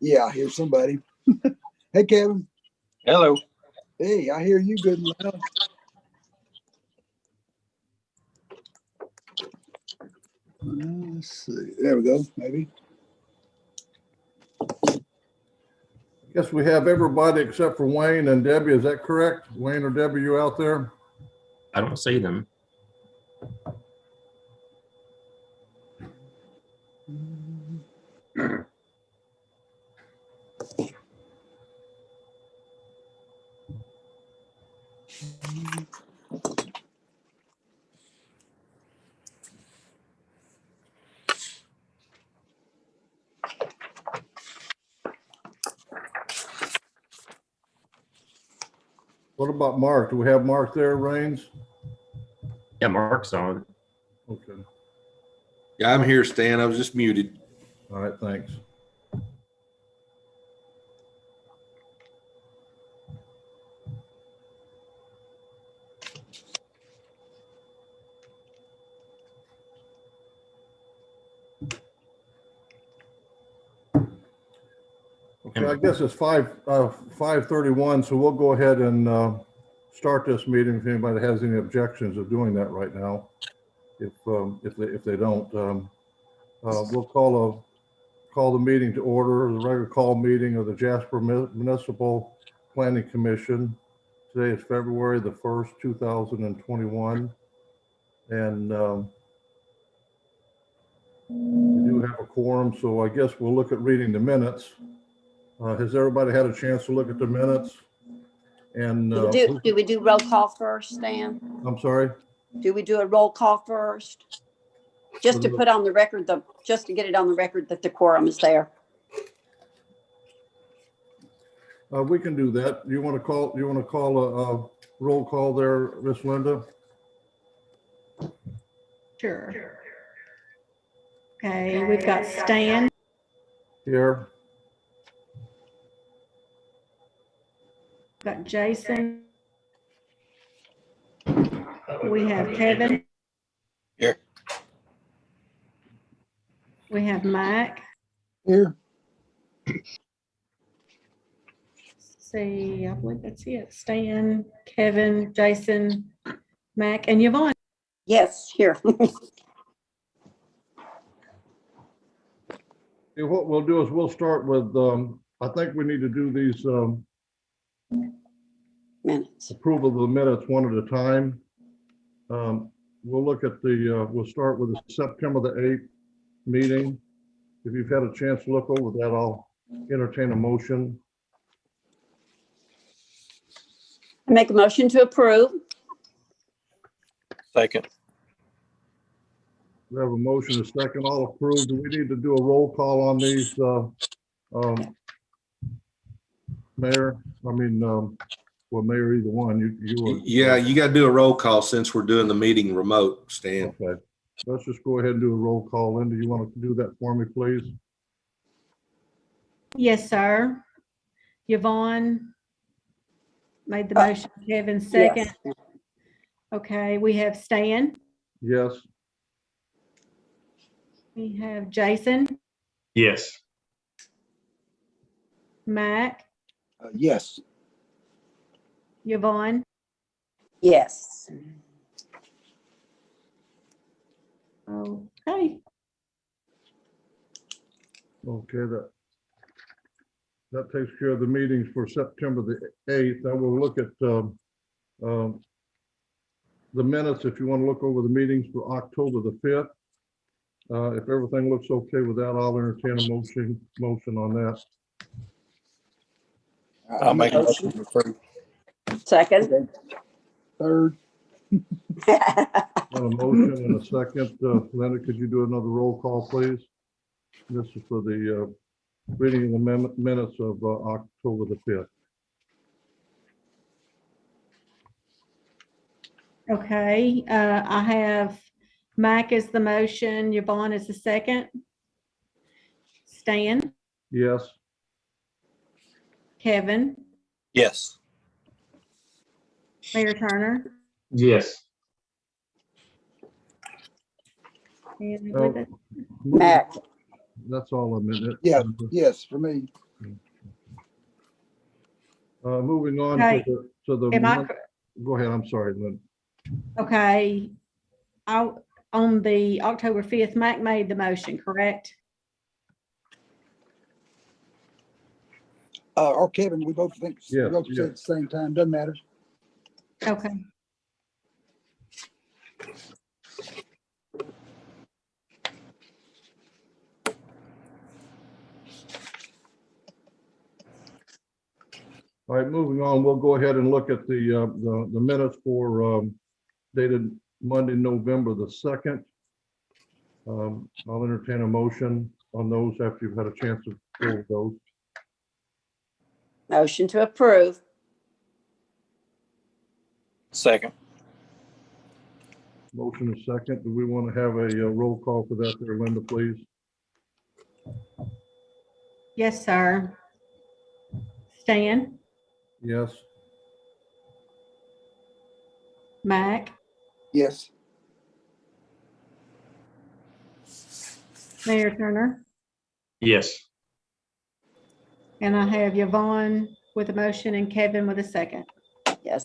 Yeah, I hear somebody. Hey, Kevin. Hello. Hey, I hear you good and loud. Let's see. There we go. Maybe. Guess we have everybody except for Wayne and Debbie. Is that correct? Wayne or Debbie, you out there? I don't see them. What about Mark? Do we have Mark there, Rains? Yeah, Mark's on. Okay. Yeah, I'm here, Stan. I was just muted. All right, thanks. Okay, I guess it's 5:31, so we'll go ahead and start this meeting if anybody has any objections of doing that right now. If they don't, we'll call the meeting to order, the regular call meeting of the Jasper Municipal Planning Commission. Today is February the 1st, 2021. And we do have a quorum, so I guess we'll look at reading the minutes. Has everybody had a chance to look at the minutes? And Do we do roll call first, Stan? I'm sorry? Do we do a roll call first? Just to put on the record, just to get it on the record that the quorum is there. We can do that. You want to call a roll call there, Miss Linda? Sure. Okay, we've got Stan, Here. we've got Jason. We have Kevin. Here. We have Mike. Here. See, I believe that's it. Stan, Kevin, Jason, Mac, and Yvonne. Yes, here. What we'll do is we'll start with, I think we need to do these Minutes. approval of the minutes one at a time. We'll look at we'll start with the September the 8th meeting. If you've had a chance to look over that, I'll entertain a motion. I make a motion to approve. Second. We have a motion, a second, all approved. Do we need to do a roll call on these, Mayor? Well, Mayor, either one, you. Yeah, you got to do a roll call since we're doing the meeting remote, Stan. Okay, let's just go ahead and do a roll call. Linda, you want to do that for me, please? Yes, sir. Yvonne made the motion. Kevin second. Yes. Okay, we have Stan. Yes. We have Jason, Yes. Mac, Yes. Yvonne, Yes. okay. Okay, that takes care of the meetings for September the 8th. I will look at the minutes if you want to look over the meetings for October the 5th. If everything looks okay with that, I'll entertain a motion on that. I'll make a motion to approve. Second. Third. On a motion and a second, Linda, could you do another roll call, please? This is for the reading of the minutes of October the 5th. Okay, I have Mac as the motion, Yvonne is the second. Stan, Yes. Kevin, Yes. Mayor Turner. Yes. And Oh. with it, Mac. That's all a minute. Yeah. Yes, for me. Moving on Okay. to the, Am I, go ahead, I'm sorry, Lynn. okay, on the October 5th, Mac made the motion, correct? Or Kevin, we both think, we Yeah, both yeah. said at the same time, doesn't matter. Okay. All right, moving on, we'll go ahead and look at the minutes for dated Monday, November the 2nd. I'll entertain a motion on those after you've had a chance to go over those. Motion to approve. Second. Motion is second. Do we want to have a roll call for that there, Linda, please? Yes, sir. Stan, Yes. Mac, Yes. Mayor Turner, Yes. and I have Yvonne with a motion and Kevin with a second. Yes.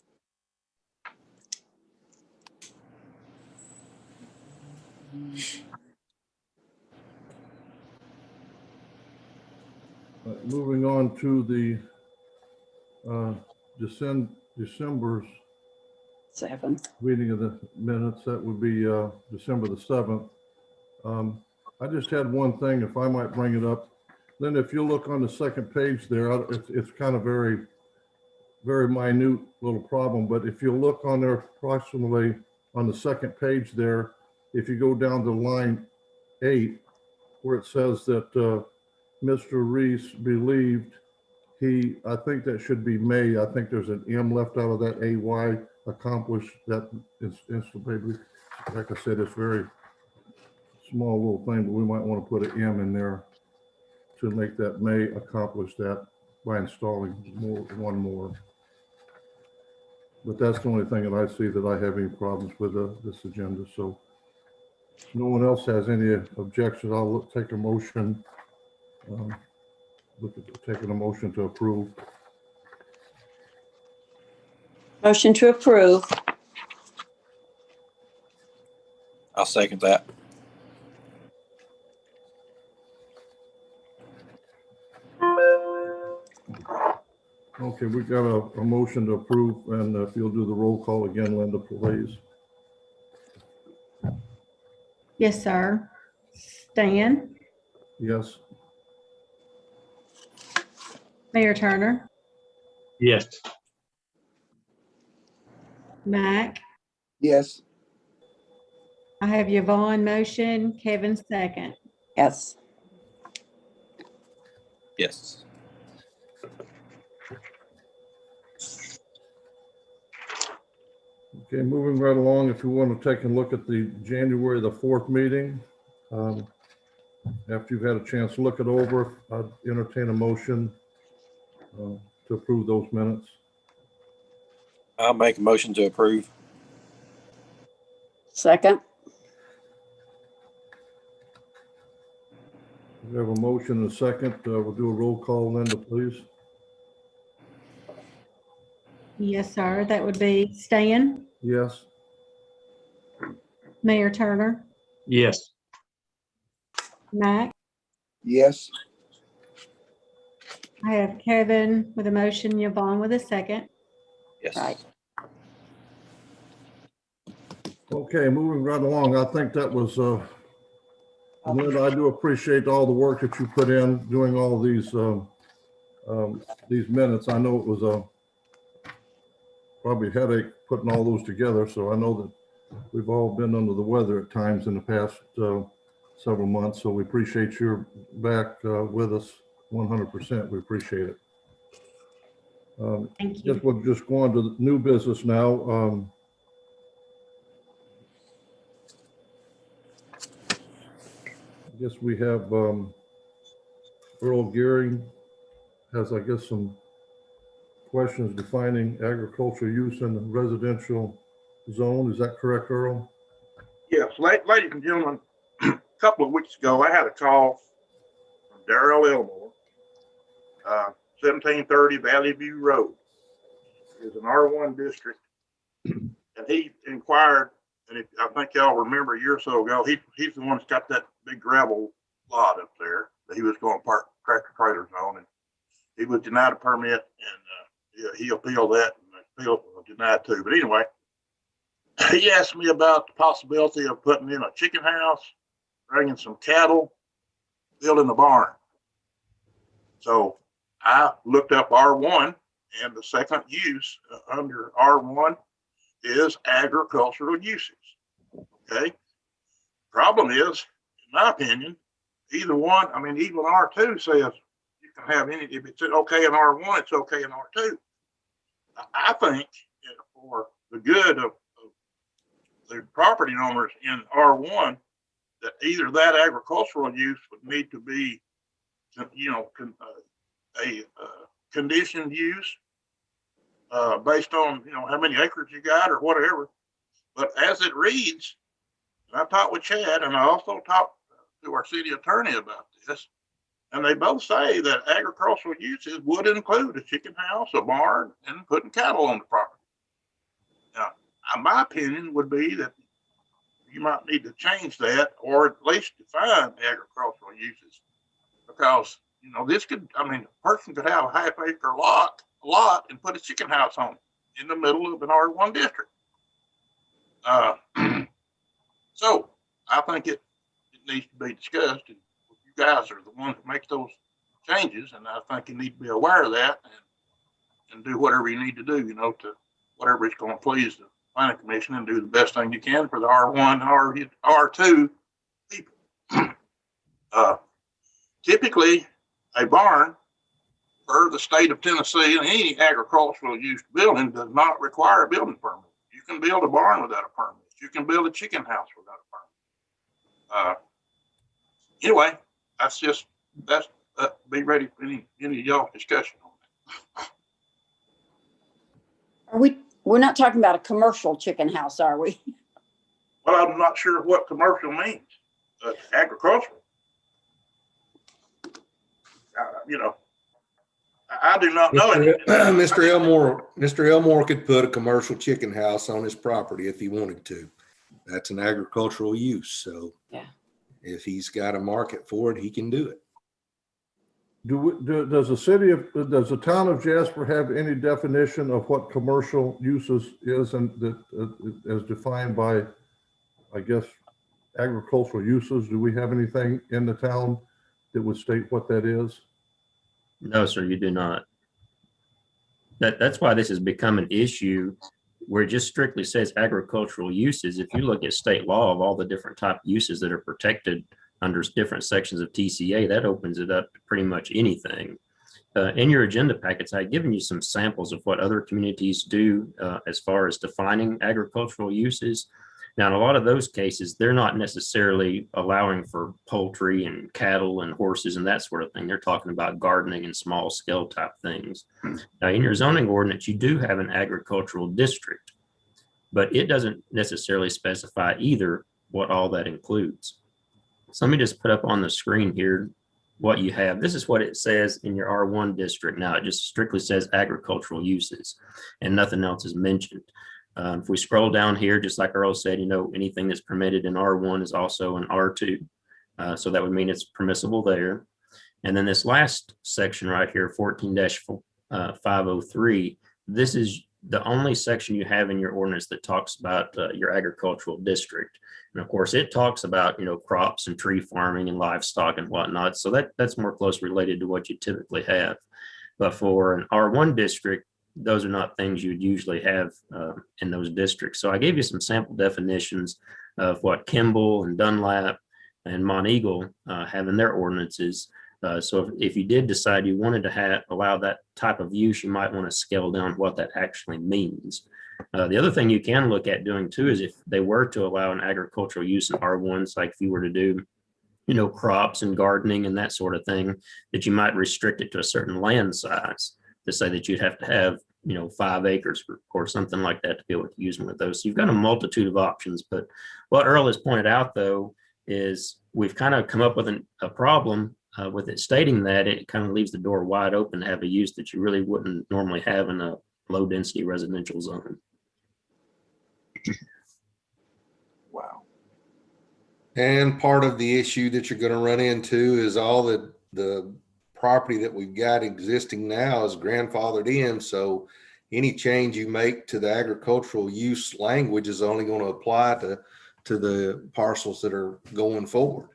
Moving on to the December's 7. reading of the minutes, that would be December the 7th. I just had one thing, if I might bring it up. Linda, if you look on the second page there, it's kind of very minute little problem, but if you look on there approximately on the second page there, if you go down to line 8, where it says that Mr. Reese believed I think that should be may. I think there's an M left out of that AY, accomplished that instantly. Like I said, it's very small little thing, but we might want to put an M in there to make that may accomplish that by installing one more. But that's the only thing that I see that I have any problems with this agenda. So if no one else has any objections, I'll take a motion. Look at taking a motion to approve. Motion to approve. I'll second that. Okay, we've got a motion to approve, and if you'll do the roll call again, Linda, please. Yes, sir. Stan, Yes. Mayor Turner, Yes. Mac, Yes. I have Yvonne motion, Kevin second. Yes. Yes. Okay, moving right along, if you want to take a look at the January the 4th meeting, after you've had a chance to look it over, I'd entertain a motion to approve those minutes. I'll make a motion to approve. Second. We have a motion and a second. We'll do a roll call, Linda, please. Yes, sir. That would be Stan, Yes. Mayor Turner, Yes. Mac, Yes. I have Kevin with a motion, Yvonne with a second. Yes. Right. Okay, moving right along, I think that was, Linda, I do appreciate all the work that you put in doing all these minutes. I know it was probably a headache putting all those together, so I know that we've all been under the weather at times in the past several months, so we appreciate your back with us 100%. We appreciate it. Thank you. Guess we'll just go on to the new business now. I guess we have Earl Gearing has, I guess, some questions defining agricultural use in the residential zone. Is that correct, Earl? Yes, ladies and gentlemen, a couple of weeks ago, I had a call from Darrell Elmore, 1730 Valley View Road. is an R1 district. And he inquired, and I think y'all remember a year or so ago, he's the one that's got that big gravel lot up there that he was going to park tractor trailers on. And he was denied a permit, and he appealed that, and the appeal was denied too. But anyway, he asked me about the possibility of putting in a chicken house, bringing some cattle, building a barn. So I looked up R1, and the second use under R1 is agricultural uses. Okay. Problem is, in my opinion, either one, I mean, even R2 says you can have any, if it's okay in R1, it's okay in R2. I think for the good of the property owners in R1, that either that agricultural use would need to be, a conditioned use based on, how many acres you got or whatever. But as it reads, and I talked with Chad, and I also talked to our city attorney about this, and they both say that agricultural uses would include a chicken house, a barn, and putting cattle on the property. Now, my opinion would be that you might need to change that, or at least define agricultural uses, because this could, a person could have a half-acre lot and put a chicken house on it in the middle of an R1 district. So I think it needs to be discussed, and you guys are the ones that make those changes, and I think you need to be aware of that and do whatever you need to do, to whatever is going to please the planning commission, and do the best thing you can for the R1 and R2 people. Typically, a barn, per the state of Tennessee, and any agricultural use building does not require a building permit. You can build a barn without a permit. You can build a chicken house without a permit. Anyway, be ready for any of y'all discussion on that. We're not talking about a commercial chicken house, are we? Well, I'm not sure what commercial means. Agricultural. I do not know anything. Mr. Elmore could put a commercial chicken house on his property if he wanted to. That's an agricultural use. So yeah, if he's got a market for it, he can do it. Does the town of Jasper have any definition of what commercial uses is, and that as defined by, I guess, agricultural uses? Do we have anything in the town that would state what that is? No, sir, you do not. That's why this has become an issue where it just strictly says agricultural uses. If you look at state law of all the different type uses that are protected under different sections of TCA, that opens it up to pretty much anything. In your agenda packets, I've given you some samples of what other communities do as far as defining agricultural uses. Now, in a lot of those cases, they're not necessarily allowing for poultry and cattle and horses and that sort of thing. They're talking about gardening and small scale type things. Now, in your zoning ordinance, you do have an agricultural district, but it doesn't necessarily specify either what all that includes. So let me just put up on the screen here what you have. This is what it says in your R1 district. Now, it just strictly says agricultural uses and nothing else is mentioned. If we scroll down here, just like Earl said, anything that's permitted in R1 is also in R2. So that would mean it's permissible there. And then this last section right here, 14-503, this is the only section you have in your ordinance that talks about your agricultural district. And of course, it talks about, crops and tree farming and livestock and whatnot. So that's more closely related to what you typically have. But for an R1 district, those are not things you'd usually have in those districts. So I gave you some sample definitions of what Kimball and Dunlap and Monteagle have in their ordinances. So if you did decide you wanted to allow that type of use, you might want to scale down what that actually means. The other thing you can look at doing too is if they were to allow an agricultural use in R1s, like if you were to do crops and gardening and that sort of thing, that you might restrict it to a certain land size, to say that you'd have to have 5 acres or something like that to be able to use one of those. So you've got a multitude of options. But what Earl has pointed out, though, is we've kind of come up with a problem with it stating that it kind of leaves the door wide open to have a use that you really wouldn't normally have in a low density residential zone. Wow. And part of the issue that you're going to run into is all the property that we've got existing now is grandfathered in. So any change you make to the agricultural use language is only going to apply to the parcels that are going forward.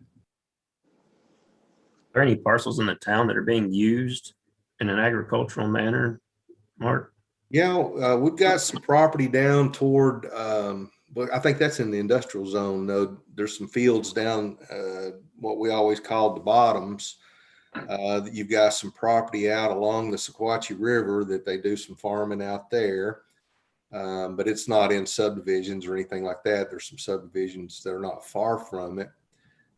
Are there any parcels in the town that are being used in an agricultural manner, Mark? Yeah, we've got some property down toward, but I think that's in the industrial zone. Though there's some fields down, what we always called the bottoms. You've got some property out along the Sequatchie River that they do some farming out there, but it's not in subdivisions or anything like that. There's some subdivisions that are not far from it,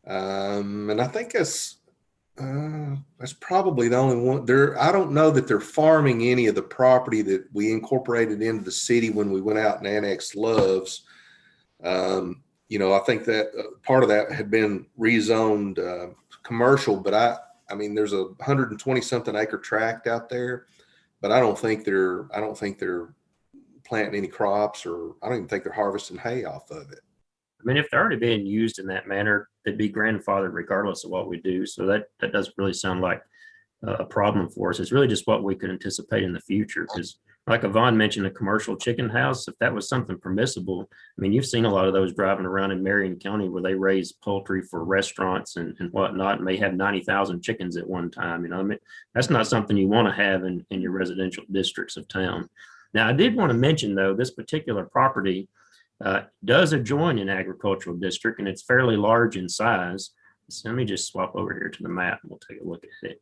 and I think that's probably the only one there. I don't know that they're farming any of the property that we incorporated into the city when we went out and annexed Loves. I think that part of that had been rezoned commercial, but I mean, there's a 120 something acre tract out there, but I don't think they're planting any crops, or I don't even think they're harvesting hay off of it. I mean, if they're already being used in that manner, they'd be grandfathered regardless of what we do. So that doesn't really sound like a problem for us. It's really just what we could anticipate in the future. Because like Yvonne mentioned, a commercial chicken house, if that was something permissible, I mean, you've seen a lot of those driving around in Marion County where they raise poultry for restaurants and whatnot, and may have 90,000 chickens at one time. I mean, that's not something you want to have in your residential districts of town. Now, I did want to mention, though, this particular property does adjoin an agricultural district, and it's fairly large in size. So let me just swap over here to the map and we'll take a look at it.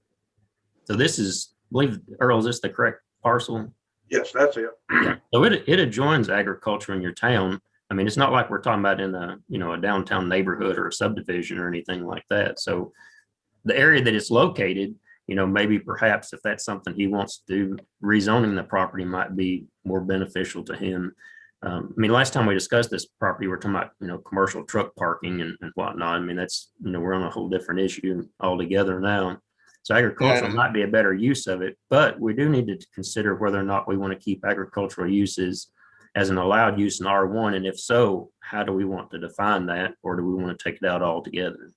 So this is, I believe, Earl, is this the correct parcel? Yes, that's it. Yeah. So it adjoins agriculture in your town. I mean, it's not like we're talking about in a downtown neighborhood or a subdivision or anything like that. So the area that it's located, maybe perhaps if that's something he wants to do, rezoning the property might be more beneficial to him. I mean, last time we discussed this property, we're talking about, commercial truck parking and whatnot. I mean, that's, we're on a whole different issue altogether now. So agricultural might be a better use of it, but we do need to consider whether or not we want to keep agricultural uses as an allowed use in R1. And if so, how do we want to define that? Or do we want to take it out altogether?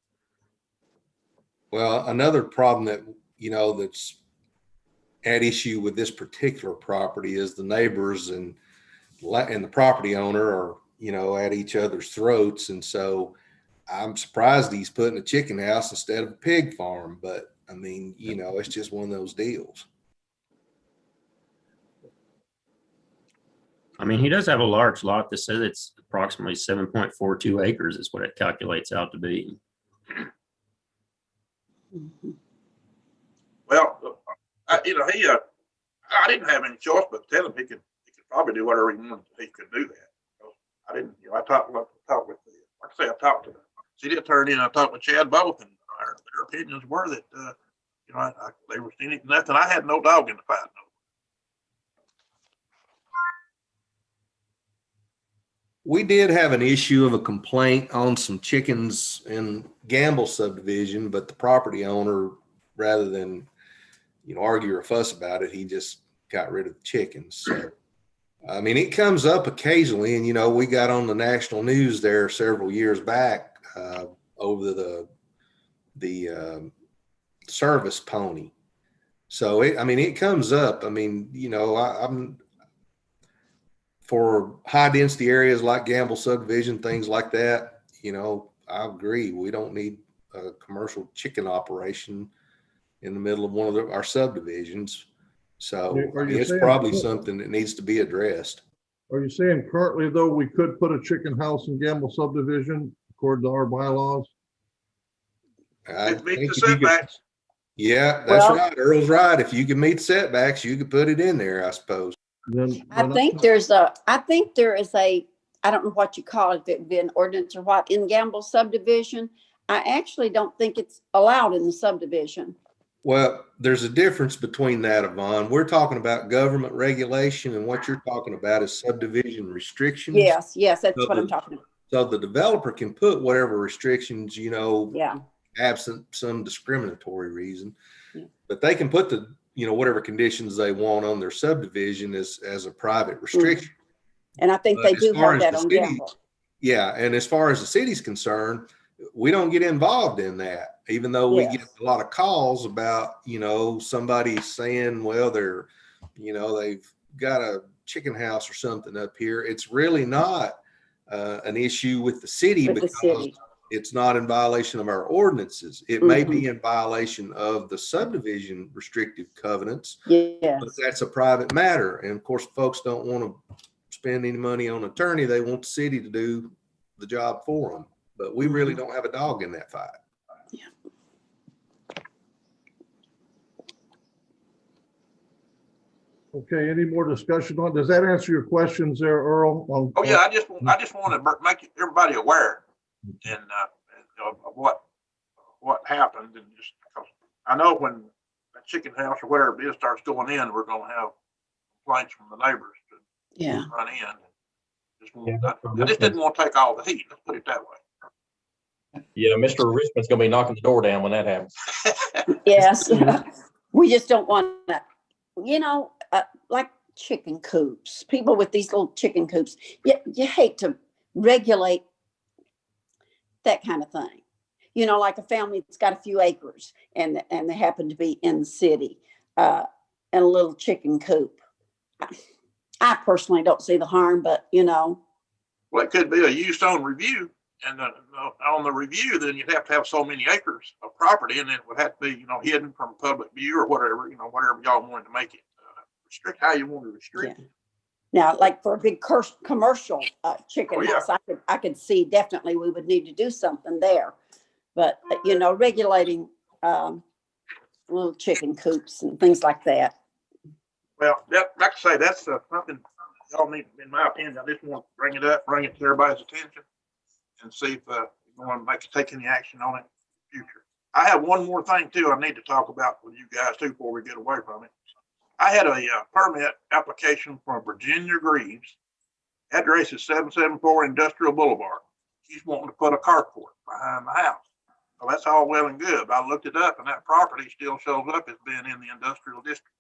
Well, another problem that, that's at issue with this particular property is the neighbors and the property owner are, at each other's throats. And so I'm surprised he's putting a chicken house instead of a pig farm. But I mean, it's just one of those deals. I mean, he does have a large lot that says it's approximately 7.42 acres is what it calculates out to be. Mhm. Well, I didn't have any choice but to tell him he could probably do whatever he wanted. He could do that. I didn't. I talked with I talked to the city attorney and I talked with Chad both, and their opinions were that they were seeing it. Nothing. I had no dog in the fight. No. We did have an issue of a complaint on some chickens in Gamble subdivision, but the property owner, rather than, argue or fuss about it, he just got rid of the chickens. So, I mean, it comes up occasionally, and, we got on the national news there several years back over the service pony. So, it comes up. I mean, I'm for high density areas like Gamble subdivision, things like that, I agree. We don't need a commercial chicken operation in the middle of one of our subdivisions. So it's probably something that needs to be addressed. Are you saying currently, though, we could put a chicken house in Gamble subdivision according to our bylaws? It meets the setbacks. Yeah, that's right. Earl's right. If you can meet setbacks, you could put it in there, I suppose. I think there is a, I don't know what you call it, if it would be an ordinance or what, in Gamble subdivision. I actually don't think it's allowed in the subdivision. Well, there's a difference between that, Yvonne. We're talking about government regulation, and what you're talking about is subdivision restrictions. Yes, that's what I'm talking about. So the developer can put whatever restrictions, Yeah. absent some discriminatory reason. Yeah. But they can put the you know, whatever conditions they want on their subdivision as a private restriction. And I think But they as do far have as that the on city- Gamble. Yeah, and as far as the city's concerned, we don't get involved in that, even though we get Yes. a lot of calls about, you know, somebody saying, well, they're, you know, they've got a chicken house or something up here. It's really not an issue with the city With the because city. it's not in violation of our ordinances. It may be in violation of the subdivision restrictive covenants, Yes. but that's a private matter. And of course, folks don't want to spend any money on an attorney. They want the city to do the job for them. But we really don't have a dog in that fight. Okay, any more discussion on, does that answer your questions there, Earl? Oh, yeah, I just want to make everybody aware and of what happened, and just because I know when that chicken house or whatever it is starts going in, we're going to have complaints from the neighbors to Yeah. run in. I just didn't want to take all the heat. Let's put it that way. Yeah, Mr. Richmond's gonna be knocking the door down when that happens. Yes. We just don't want that, you know, like chicken coops, people with these little chicken coops. You hate to regulate that kind of thing. You know, like a family that's got a few acres and they happen to be in the city, and a little chicken coop. I personally don't see the harm, but you know. Well, it could be a use on review, and on the review, then you'd have to have so many acres of property, and it would have to be, you know, hidden from public view or whatever, you know, whatever y'all wanted to make it restrict, how you want to restrict it. Now, like for a big commercial chicken Oh, yeah. house, I could see definitely we would need to do something there. But, you know, regulating little chicken coops and things like that. Well, like I say, that's something y'all need, in my opinion. I just want to bring it up, bring it to everybody's attention, and see if you want to take any action on it in the future. I have one more thing too I need to talk about with you guys too before we get away from it. I had a permit application from Virginia Greaves. Address is 774 Industrial Boulevard. She's wanting to put a carport behind the house. Well, that's all well and good. But I looked it up, and that property still shows up as being in the industrial district.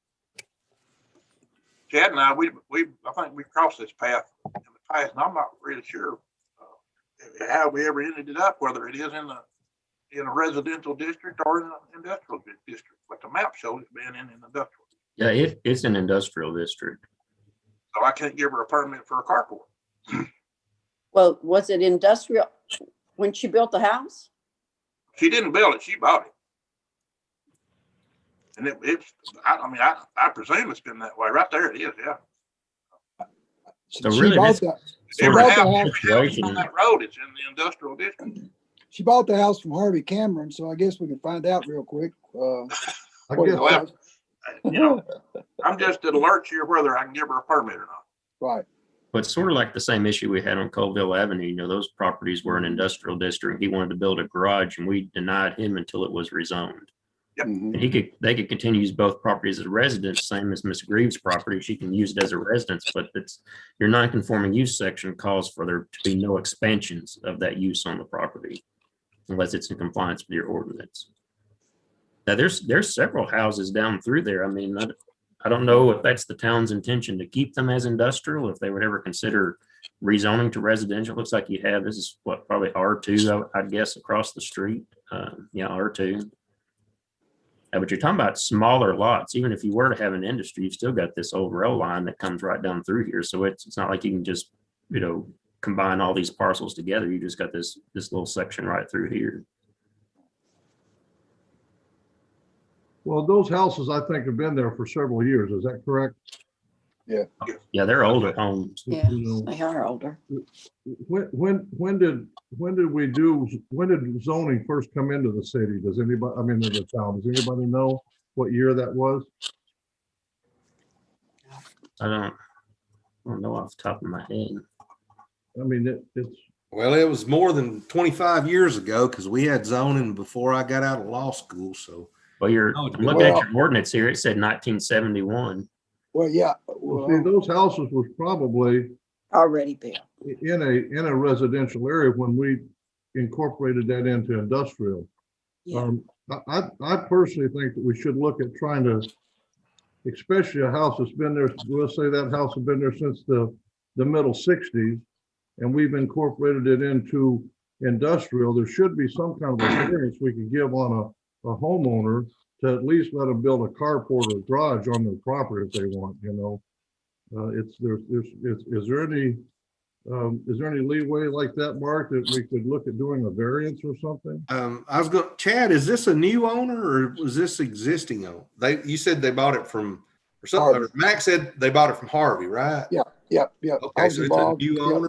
Chad and I, I think we crossed this path in the past, and I'm not really sure how we ever ended it up, whether it is in a residential district or in an industrial district. But the map shows it's being in an industrial. Yeah, it's an industrial district. So I can't give her a permit for a carport. Well, was it industrial when she built the house? She didn't build it; she bought it. And I presume it's been that way. Right there, it is. Yeah. So She really, bought this the, sort bought of the Every house. house situation- on that road, it's in the industrial district. She bought the house from Harvey Cameron, so I guess we can find out real quick. I what it guess, Well, was. You know, I'm just at alert you whether I can give her a permit or not. Right. but it's sort of like the same issue we had on Colville Avenue. You know, those properties were an industrial district. He wanted to build a garage, and we denied him until it was rezoned. Mhm. And they could continue to use both properties as residence, same as Miss Greaves' property. She can use it as a residence, but your non-conforming use section calls for there to be no expansions of that use on the property unless it's in compliance with your ordinance. Now, there's several houses down through there. I mean, I don't know if that's the town's intention to keep them as industrial, if they would ever consider rezoning to residential. Looks like you have, this is what, probably R2, I'd guess, across the street. Yeah, R2. But you're talking about smaller lots. Even if you were to have an industry, you've still got this old rail line that comes right down through here. So it's not like you can just, you know, combine all these parcels together. You just got this little section right through here. well, those houses, I think, have been there for several years. Is that correct? Yeah, they're older homes. Yeah, You know, they are older. when did zoning first come into the city? Does anybody, I mean, in the town, does anybody know what year that was? I don't know off the top of my head. I mean, it's, Well, it was more than 25 years ago because we had zoning before I got out of law school. So Well, Oh, I'm looking at well- your ordinance here. It said 1971. Well, yeah. well, see, Well, those houses was probably Already built. in a residential area when we incorporated that into industrial. Yeah. I personally think that we should look at trying to especially a house that's been there, let's say that house has been there since the middle 60s, and we've incorporated it into industrial, there should be some kind of a variance we can give on a homeowner to at least let them build a carport or garage on their property if they want, you know. Is there any leeway like that, Mark, that we could look at doing a variance or something? I was going, Chad, is this a new owner or was this existing owner? You said they bought it from, or something, Harvey. Max said they bought it from Harvey, right? Yeah. I Okay, was so it's a involved. new Yeah. owner?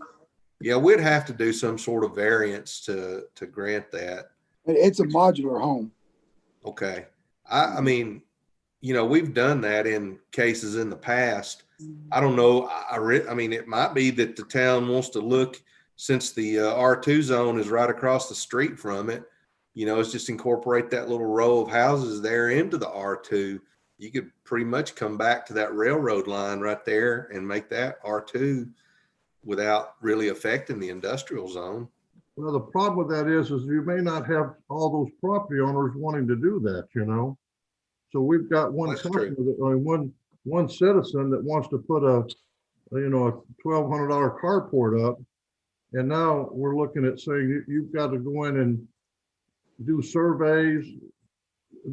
Yeah, we'd have to do some sort of variance to grant that. It's a modular home. Okay. I mean, you know, we've done that in cases in the past. I don't know. I mean, it might be that the town wants to look, since the R2 zone is right across the street from it, you know, it's just incorporate that little row of houses there into the R2. You could pretty much come back to that railroad line right there and make that R2 without really affecting the industrial zone. Well, the problem with that is you may not have all those property owners wanting to do that, you know? So we've got one That's customer, true. I mean, one citizen that wants to put a $1,200 carport up. And now we're looking at saying you've got to go in and do surveys,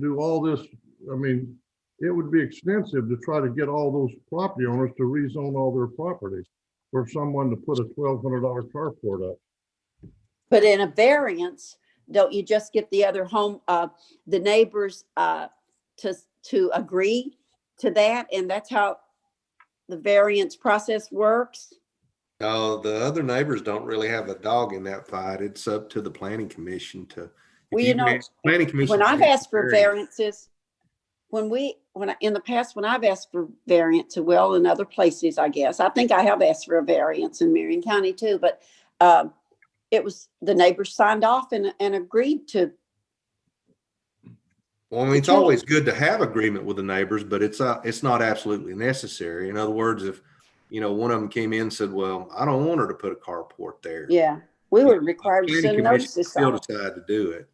do all this. I mean, it would be extensive to try to get all those property owners to rezone all their property for someone to put a $1,200 carport up. But in a variance, don't you just get the other home, the neighbors to agree to that? And that's how the variance process works? No, the other neighbors don't really have a dog in that fight. It's up to the planning commission to. Well, you know, Planning commission. when I've asked for variances, in the past, when I've asked for variances, well, in other places, I guess, I think I have asked for a variance in Marion County too, but it was the neighbors signed off and agreed to. Well, I mean, it's always good to have agreement with the neighbors, but it's not absolutely necessary. In other words, if, you know, one of them came in and said, well, I don't want her to put a carport there. Yeah, we were required to Planning send commission notices. still decide to do it.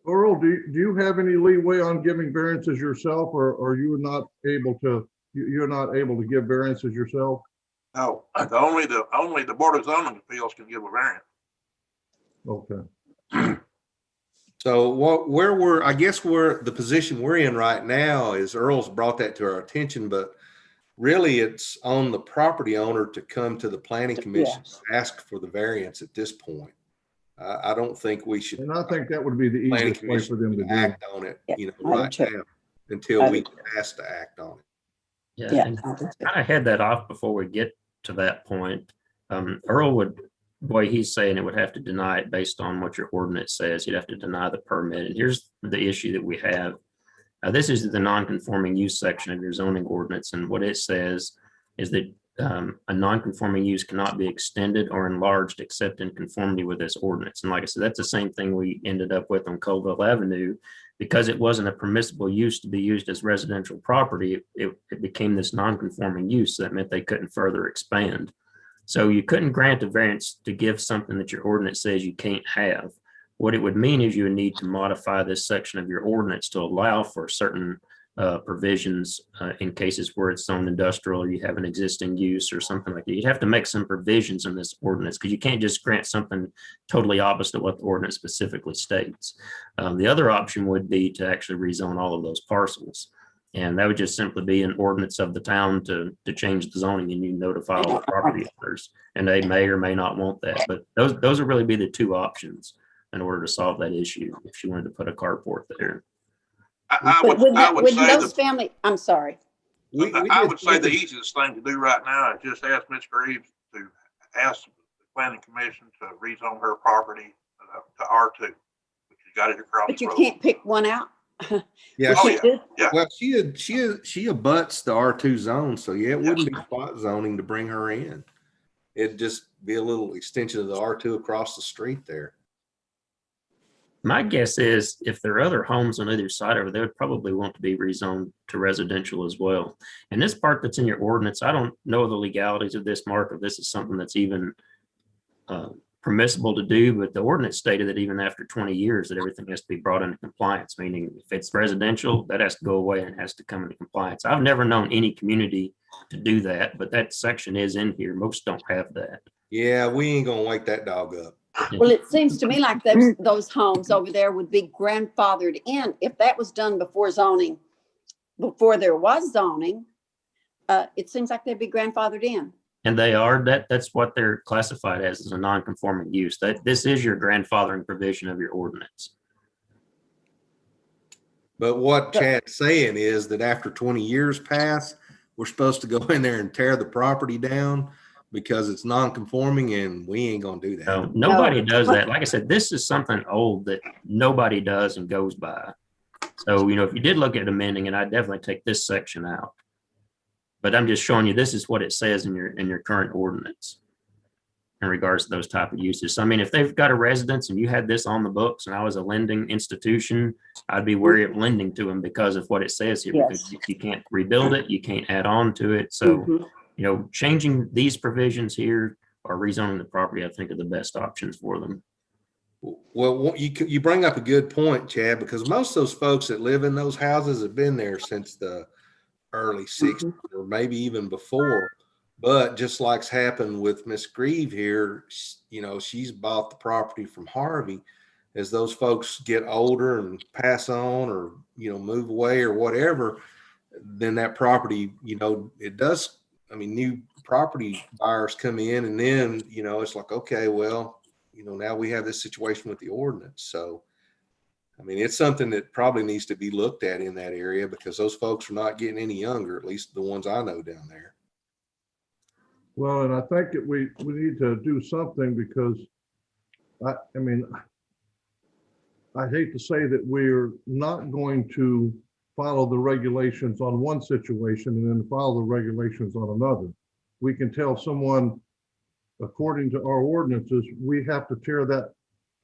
Earl, do you have any leeway on giving variances yourself, or you're not able to give variances yourself? No, only the Board of Zoning Appeals can give a variance. Okay. So I guess the position we're in right now is Earl's brought that to our attention, but really it's on the property owner to come to the planning commission, to ask for the variance at this point. I don't think we should. And I think that would be the easiest way for them to do. Act on it, you know, right now until we ask to act on it. Yeah, and I had that off before we get to that point. Earl would, boy, he's saying it would have to deny it based on what your ordinance says. You'd have to deny the permit. And here's the issue that we have. This is the non-conforming use section of your zoning ordinance. And what it says is that a non-conforming use cannot be extended or enlarged except in conformity with this ordinance. And like I said, that's the same thing we ended up with on Colville Avenue. Because it wasn't a permissible use to be used as residential property, it became this non-conforming use. So that meant they couldn't further expand. So you couldn't grant a variance to give something that your ordinance says you can't have. What it would mean is you would need to modify this section of your ordinance to allow for certain provisions in cases where it's zoned industrial or you have an existing use or something like that. You'd have to make some provisions in this ordinance because you can't just grant something totally opposite of what the ordinance specifically states. The other option would be to actually rezone all of those parcels. And that would just simply be an ordinance of the town to change the zoning, and you notify all the property owners, and they may or may not want that. But those would really be the two options in order to solve that issue if you wanted to put a carport there. I would say the easiest thing to do right now is just ask Ms. Greaves to ask the planning commission to rezone her property to R2. She got it across. But you can't pick one out. Yeah. Yeah. Well, she abuts the R2 zone, so yeah, it wouldn't be spot zoning to bring her in. It'd just be a little extension of the R2 across the street there. My guess is if there are other homes on either side of it, they would probably want to be rezoned to residential as well. And this part that's in your ordinance, I don't know the legalities of this, Mark, if this is something that's even permissible to do, but the ordinance stated that even after 20 years, that everything has to be brought into compliance, meaning if it's residential, that has to go away and it has to come into compliance. I've never known any community to do that, but that section is in here. Most don't have that. Yeah, we ain't gonna wake that dog up. Well, it seems to me like those homes over there would be grandfathered in if that was done before zoning, before there was zoning. It seems like they'd be grandfathered in. And they are, that's what they're classified as a non-conforming use. That this is your grandfathering provision of your ordinance. But what Chad's saying is that after 20 years pass, we're supposed to go in there and tear the property down because it's non-conforming, and we ain't gonna do that. No, nobody does that. Like I said, this is something old that nobody does and goes by. So, you know, if you did look at amending it, I'd definitely take this section out. But I'm just showing you, this is what it says in your current ordinance in regards to those type of uses. So, I mean, if they've got a residence and you had this on the books and I was a lending institution, I'd be wary of lending to them because of what it says here, because you can't rebuild it, you can't add on to it. So, you know, changing these provisions here or rezoning the property, I think are the best options for them. Well, you bring up a good point, Chad, because most of those folks that live in those houses have been there since the early 60s or maybe even before. But just like's happened with Miss Grieve here, you know, she's bought the property from Harvey. As those folks get older and pass on or, you know, move away or whatever, then that property, you know, it does. I mean, new property buyers come in and then, you know, it's like, okay, well, you know, now we have this situation with the ordinance. So, I mean, it's something that probably needs to be looked at in that area because those folks are not getting any younger, at least the ones I know down there. Well, and I think that we need to do something because I mean, I hate to say that we're not going to follow the regulations on one situation and then follow the regulations on another. We can tell someone, according to our ordinances, we have to tear that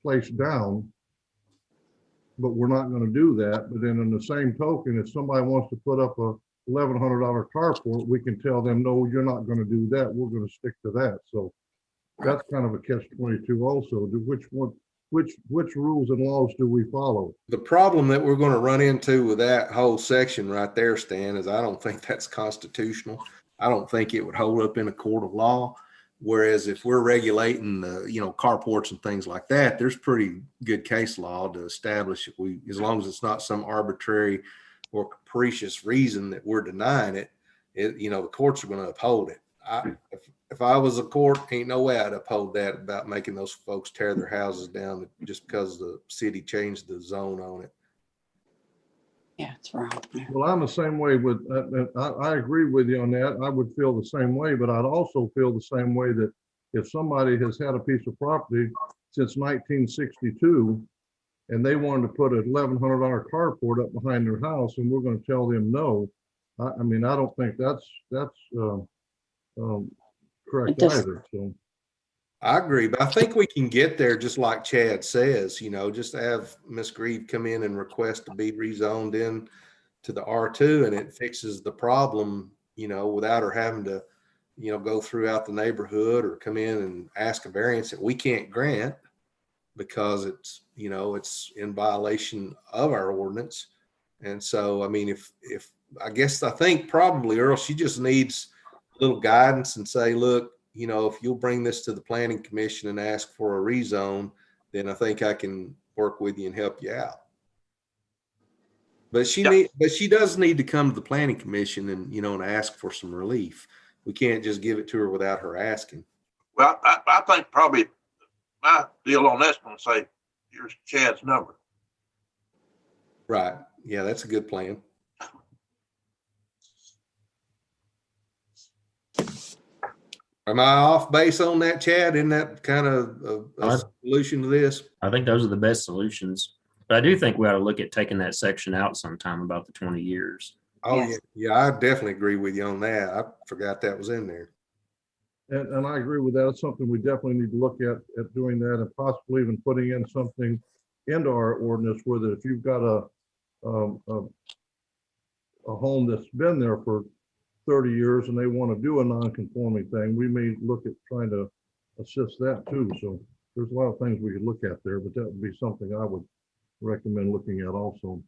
place down, but we're not going to do that. But then in the same token, if somebody wants to put up a $1,100 carport, we can tell them, no, you're not going to do that. We're going to stick to that. So that's kind of a catch-22 also. Which rules and laws do we follow? The problem that we're going to run into with that whole section right there, Stan, is I don't think that's constitutional. I don't think it would hold up in a court of law. Whereas if we're regulating the, you know, carports and things like that, there's pretty good case law to establish if as long as it's not some arbitrary or capricious reason that we're denying it, you know, the courts are going to uphold it. If I was a court, ain't no way I'd uphold that about making those folks tear their houses down just because the city changed the zone on it. Yeah, it's wrong. Well, I'm the same way with, I agree with you on that. I would feel the same way, but I'd also feel the same way that if somebody has had a piece of property since 1962 and they wanted to put a $1,100 carport up behind their house and we're going to tell them no, I mean, I don't think that's correct either. So I agree, but I think we can get there just like Chad says, you know, just have Miss Grieve come in and request to be rezoned in to the R2 and it fixes the problem, you know, without her having to, you know, go throughout the neighborhood or come in and ask a variance that we can't grant because it's, you know, it's in violation of our ordinance. And so, I mean, if I think probably Earl, she just needs a little guidance and say, look, you know, if you'll bring this to the planning commission and ask for a rezone, then I think I can work with you and help you out. But she does need to come to the planning commission and, you know, and ask for some relief. We can't just give it to her without her asking. Well, I think probably my deal on this one, say, here's Chad's number. Right. Yeah, that's a good plan. Am I off base on that, Chad? Isn't that kind of a solution to this? I think those are the best solutions. But I do think we ought to look at taking that section out sometime about the 20 years. Oh, Yes. yeah, I definitely agree with you on that. I forgot that was in there. And I agree with that. It's something we definitely need to look at doing that and possibly even putting in something into our ordinance where that if you've got a home that's been there for 30 years and they want to do a non-conforming thing, we may look at trying to assist that too. So there's a lot of things we could look at there, but that would be something I would recommend looking at also.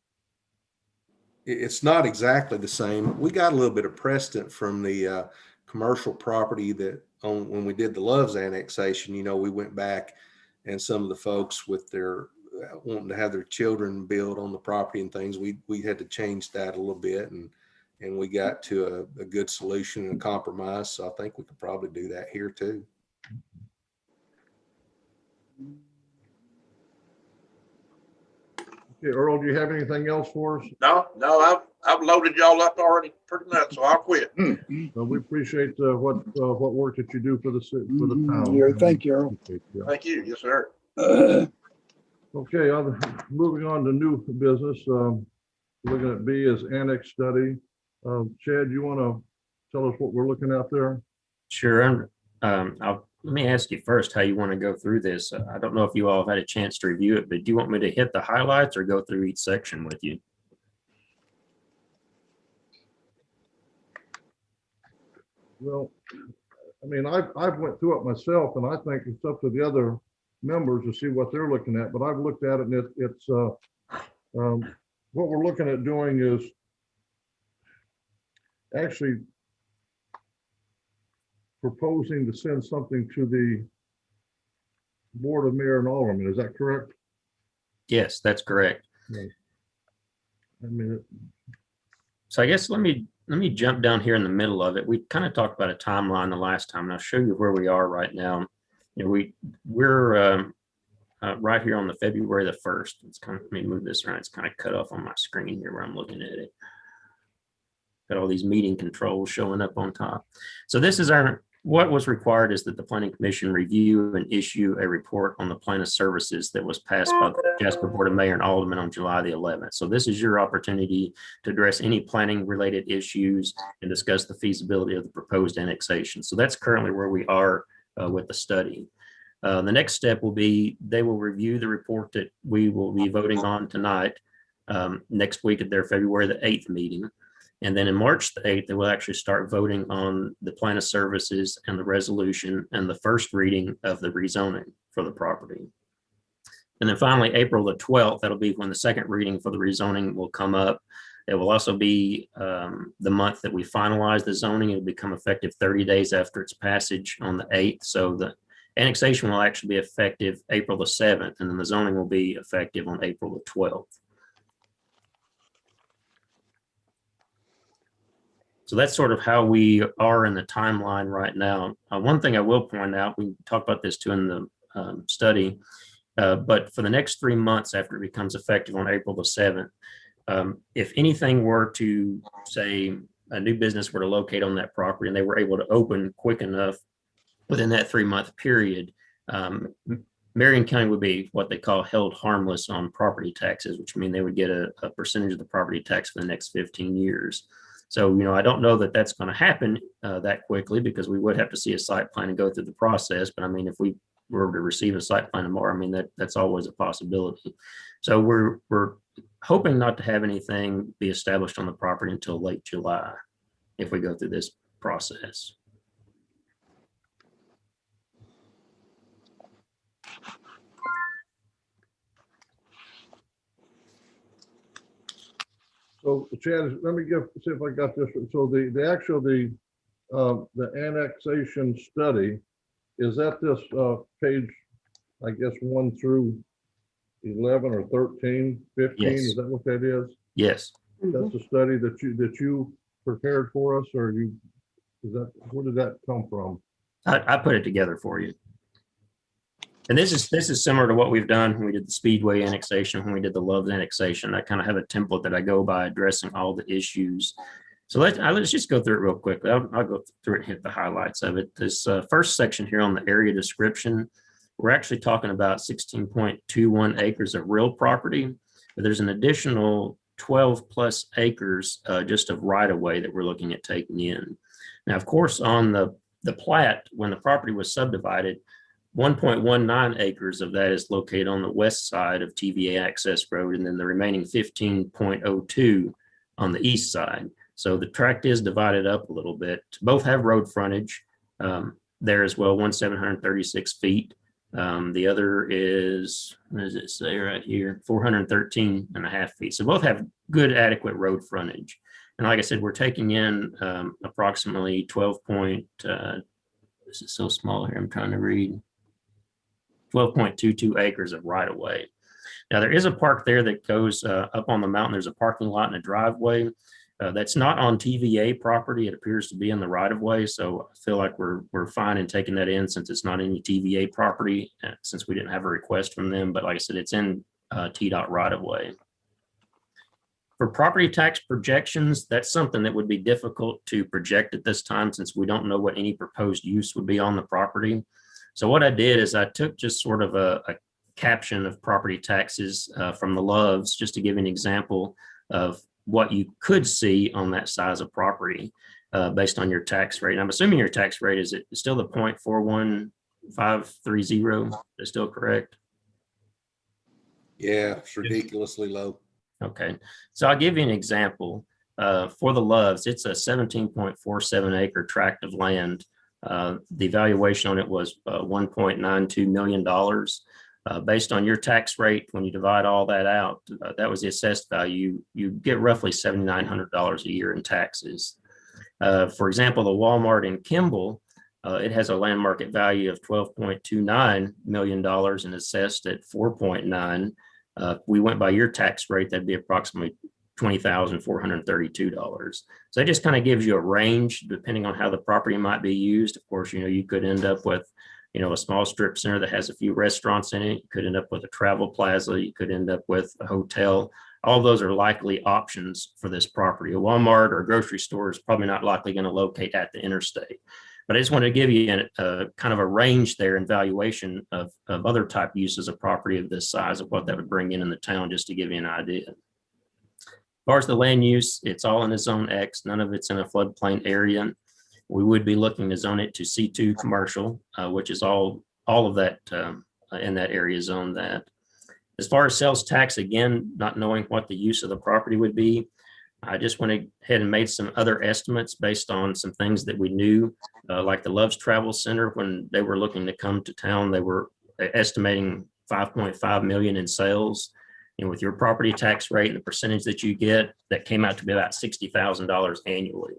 It's not exactly the same. We got a little bit of precedent from the commercial property that when we did the Loves annexation, you know, we went back and some of the folks with their wanting to have their children build on the property and things, we had to change that a little bit, and we got to a good solution and a compromise. So I think we could probably do that here too. Okay, Earl, do you have anything else for us? No, I've loaded y'all up already pretty much, so I'll quit. Well, we appreciate what work that you do for the town. Yeah, thank you, Earl. Yeah. Thank you. Yes, sir. Okay, moving on to new business. Looking at B as annex study. Chad, you want to tell us what we're looking at there? Sure. Let me ask you first how you want to go through this. I don't know if you all have had a chance to review it, but do you want me to hit the highlights or go through each section with you? Well, I mean, I've went through it myself, and I think it's up to the other members to see what they're looking at. But I've looked at it, and it's what we're looking at doing is actually proposing to send something to the Board of Mayor and Aldermen. Is that correct? Yes, that's correct. Right. I mean, So I guess let me jump down here in the middle of it. We kind of talked about a timeline the last time, and I'll show you where we are right now. You know, we're right here on the February the 1st. It's kind of, let me move this around. It's kind of cut off on my screen here where I'm looking at it. Got all these meeting controls showing up on top. So this is what was required is that the Planning Commission review and issue a report on the plan of services that was passed by the Jasper Board of Mayor and Aldermen on July the 11th. So this is your opportunity to address any planning related issues and discuss the feasibility of the proposed annexation. So that's currently where we are with the study. The next step will be they will review the report that we will be voting on tonight next week at their February the 8th meeting. And then in March the 8th, they will actually start voting on the plan of services and the resolution and the first reading of the rezoning for the property. And then finally, April the 12th, that'll be when the second reading for the rezoning will come up. It will also be the month that we finalize the zoning. It'll become effective 30 days after its passage on the 8th. So the annexation will actually be effective April the 7th, and then the zoning will be effective on April the 12th. So that's sort of how we are in the timeline right now. One thing I will point out, we talked about this too in the study, but for the next 3 months after it becomes effective on April the 7th, if anything were to, say, a new business were to locate on that property and they were able to open quick enough within that 3-month period, Marion County would be what they call held harmless on property taxes, which means they would get a percentage of the property tax for the next 15 years. So, you know, I don't know that that's going to happen that quickly because we would have to see a site plan and go through the process. But I mean, if we were to receive a site plan tomorrow, I mean, that's always a possibility. So we're hoping not to have anything be established on the property until late July if we go through this process. so Chad, let me see if I got this. So the annexation study, is that this page, I guess 1 through 11 or 13, 15? Yes. Is that what that is? Yes. That's the study that you prepared for us, or where did that come from? I put it together for you. And this is similar to what we've done when we did the Speedway annexation, when we did the Loves annexation. I kind of have a template that I go by addressing all the issues. So let's just go through it real quickly. I'll go through it and hit the highlights of it. This first section here on the area description, we're actually talking about 16.21 acres of real property, but there's an additional 12 plus acres just of right of way that we're looking at taking in. Now, of course, on the plat, when the property was subdivided, 1.19 acres of that is located on the west side of TVA Access Road, and then the remaining 15.02 on the east side. So the tract is divided up a little bit. Both have road frontage there as well, 1,736 feet. The other is, what does it say right here? 413.5 feet. So both have good adequate road frontage. And like I said, we're taking in approximately 12 point, this is so small here, I'm trying to read, 12.22 acres of right of way. Now there is a park there that goes up on the mountain. There's a parking lot and a driveway. That's not on TVA property. It appears to be in the right of way. So I feel like we're fine in taking that in since it's not any TVA property, since we didn't have a request from them. But like I said, it's in TDOT right of way. For property tax projections, that's something that would be difficult to project at this time since we don't know what any proposed use would be on the property. So what I did is I took just sort of a caption of property taxes from the Loves, just to give an example of what you could see on that size of property based on your tax rate. And I'm assuming your tax rate is still the 0.41530. Is still correct? Yeah, it's ridiculously low. Okay, so I'll give you an example. For the Loves, it's a 17.47 acre tract of land. The valuation on it was $1.92 million. Based on your tax rate, when you divide all that out, that was the assessed value. You get roughly $7,900 a year in taxes. For example, the Walmart in Kimball, it has a land market value of $12.29 million and assessed at 4.9. We went by your tax rate, that'd be approximately $20,432. So that just kind of gives you a range depending on how the property might be used. Of course, you could end up with a small strip center that has a few restaurants in it. You could end up with a travel plaza. You could end up with a hotel. All those are likely options for this property. A Walmart or a grocery store is probably not likely going to locate at the interstate. But I just wanted to give you a kind of a range there in valuation of other type uses of property of this size of what that would bring in the town, just to give you an idea. As far as the land use, it's all in a zone X. None of it's in a floodplain area. We would be looking to zone it to C2 commercial, which is all of that in that area zone that. As far as sales tax, again, not knowing what the use of the property would be, I just went ahead and made some other estimates based on some things that we knew, like the Loves Travel Center. When they were looking to come to town, they were estimating 5.5 million in sales. And with your property tax rate and the percentage that you get, that came out to be about $60,000 annually.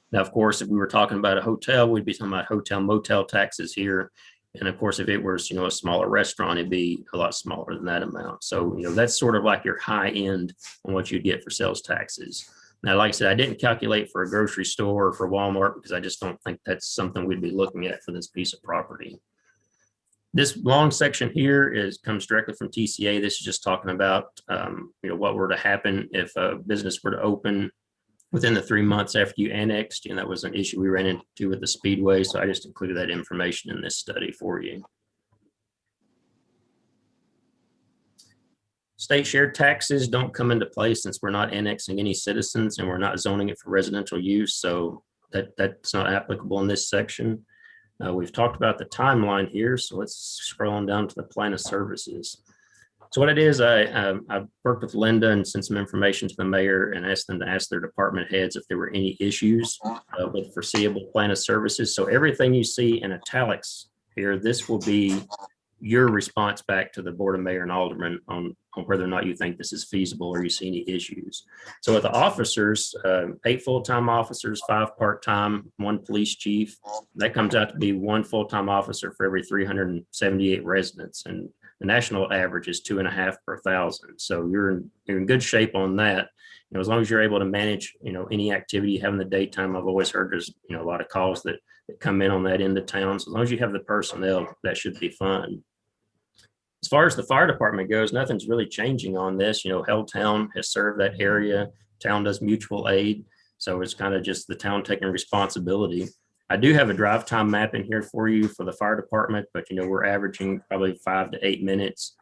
Now, of course, if we were talking about a hotel, we'd be talking about hotel motel taxes here. And of course, if it was, a smaller restaurant, it'd be a lot smaller than that amount. So, that's sort of like your high end on what you'd get for sales taxes. Now, like I said, I didn't calculate for a grocery store or for Walmart because I just don't think that's something we'd be looking at for this piece of property. This long section here comes directly from TCA. This is just talking about, what were to happen if a business were to open within the 3 months after you annexed. And that was an issue we ran into with the Speedway. So I just included that information in this study for you. State shared taxes don't come into play since we're not annexing any citizens and we're not zoning it for residential use. So that's not applicable in this section. We've talked about the timeline here. So let's scroll on down to the plan of services. So what it is, I worked with Linda and sent some information to the mayor and asked them to ask their department heads if there were any issues with foreseeable plan of services. So everything you see in italics here, this will be your response back to the board of mayor and aldermen on whether or not you think this is feasible or you see any issues. So with the officers, 8 full-time officers, 5 part-time, 1 police chief, that comes out to be 1 full-time officer for every 378 residents. And the national average is 2.5 per 1,000. So you're in good shape on that. As long as you're able to manage, any activity you have in the daytime. I've always heard there's, a lot of calls that come in on that end of town. So as long as you have the personnel, that should be fine. As far as the fire department goes, nothing's really changing on this. Helltown has served that area. Town does mutual aid. So it's kind of just the town taking responsibility. I do have a drive time map in here for you for the fire department, but we're averaging probably 5 to 8 minutes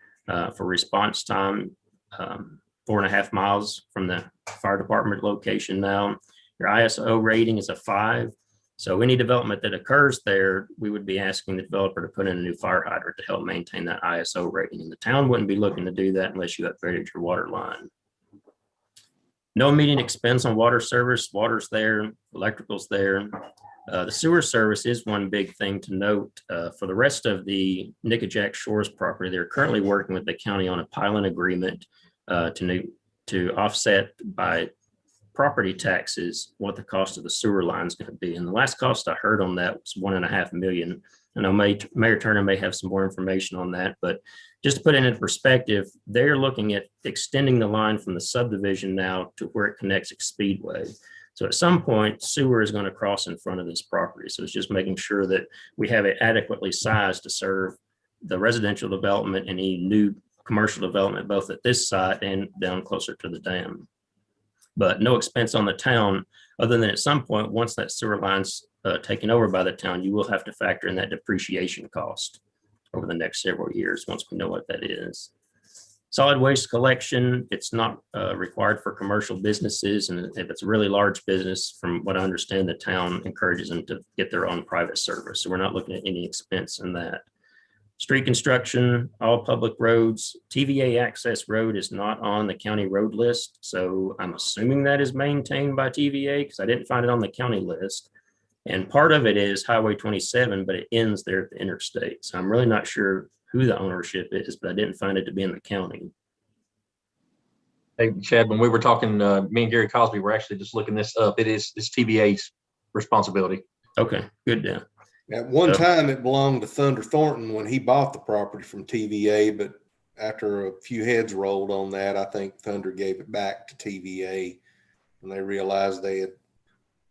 for response time, 4.5 miles from the fire department location now. Your ISO rating is a 5. So any development that occurs there, we would be asking the developer to put in a new fire hydrant to help maintain that ISO rating. And the town wouldn't be looking to do that unless you upgraded your water line. No immediate expense on water service. Water's there, electrical's there. The sewer service is one big thing to note. For the rest of the Nickajack Shores property, they're currently working with the county on a pilot agreement to offset by property taxes what the cost of the sewer line is going to be. And the last cost I heard on that was $1.5 million. I know Mayor Turner may have some more information on that, but just to put it in perspective, they're looking at extending the line from the subdivision now to where it connects at Speedway. So at some point, sewer is going to cross in front of this property. So it's just making sure that we have it adequately sized to serve the residential development and any new commercial development, both at this site and down closer to the dam. But no expense on the town, other than at some point, once that sewer line's taken over by the town, you will have to factor in that depreciation cost over the next several years, once we know what that is. Solid waste collection, it's not required for commercial businesses. And if it's a really large business, from what I understand, the town encourages them to get their own private service. So we're not looking at any expense in that. Street construction, all public roads. TVA access road is not on the county road list. So I'm assuming that is maintained by TVA because I didn't find it on the county list. And part of it is Highway 27, but it ends there at the interstate. So I'm really not sure who the ownership is, but I didn't find it to be in the county. Hey, Chad, when we were talking, me and Gary Cosby were actually just looking this up. It's TVA's responsibility. Okay, good deal. At one time, it belonged to Thunder Thornton when he bought the property from TVA, but after a few heads rolled on that, I think Thunder gave it back to TVA when they realized they had